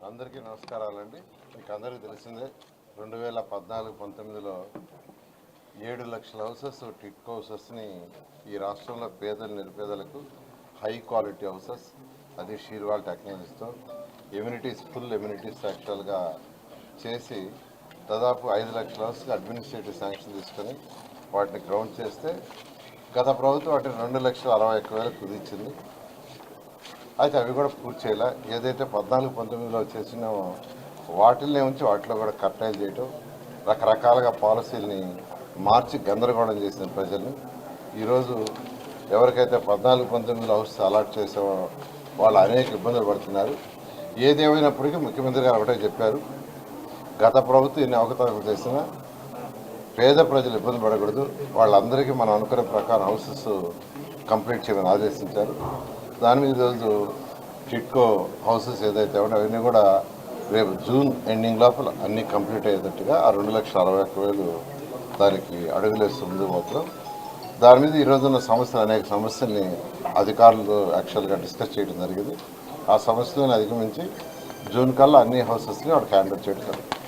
అందరికీ నమస్కారాలండి. మీకు అందరికీ తెలిసిందే 2014-19లో 7 లక్షల హౌసెస్ టిట్కో హౌసెస్ని ఈ రాష్ట్రంలో పేదలు నిరుపేదలకు హై క్వాలిటీ హౌసెస్, అది షీర్వాల్ టెక్నాలజీతో ఎమ్యూనిటీస్, ఫుల్ ఎమ్యూనిటీస్ యాక్చువల్గా చేసి దాదాపు 5 లక్షల హౌస్కి అడ్మినిస్ట్రేటివ్ శాంక్షన్ తీసుకొని వాటిని గ్రౌండ్ చేస్తే గత ప్రభుత్వం వాటిని 2,61,100 కుదించింది. అయితే అవి కూడా పూర్తి చేయాల. ఏదైతే 14-19లో చేసినామో వాటిల్నే ఉంచి వాటిలో కూడా కట్టైల్ చేయటం, రకరకాలుగా పాలసీలని మార్చి గందరగోళం చేసిన ప్రజల్ని. ఈరోజు ఎవరికైతే 14-19లో హౌస్ అలాట్ చేసామో వాళ్ళు అనేక ఇబ్బందులు పడుతున్నారు. ఏదేమైనప్పటికీ ముఖ్యమంత్రి గారు ఒకటే చెప్పారు, గత ప్రభుత్వం ఎన్ని అవకతవకలు చేసినా పేద ప్రజలు ఇబ్బంది పడకూడదు, వాళ్ళందరికీ మనం అనుకునే ప్రకారం హౌసెస్ కంప్లీట్ చేయమని ఆదేశించారు. దాని మీద ఈరోజు టిట్కో హౌసెస్ ఏదైతే ఉన్నాయో అవన్నీ కూడా రేపు జూన్ ఎండింగ్ లోపల అన్నీ కంప్లీట్ అయ్యేటట్టుగా ఆ 2,61,100 దానికి అడుగులేస్తూ ముందుకు పోతున్నాం. దాని మీద ఈరోజున్న సమస్యలు, అనేక సమస్యల్ని అధికారులు యాక్చువల్గా డిస్కస్ చేయడం జరిగింది. ఆ సమస్యలను అధిగమించి జూన్ కల్లా అన్ని హౌసెస్ని వాడికి హ్యాండ్ ఓవర్ చేయడం జరుగుతుంది.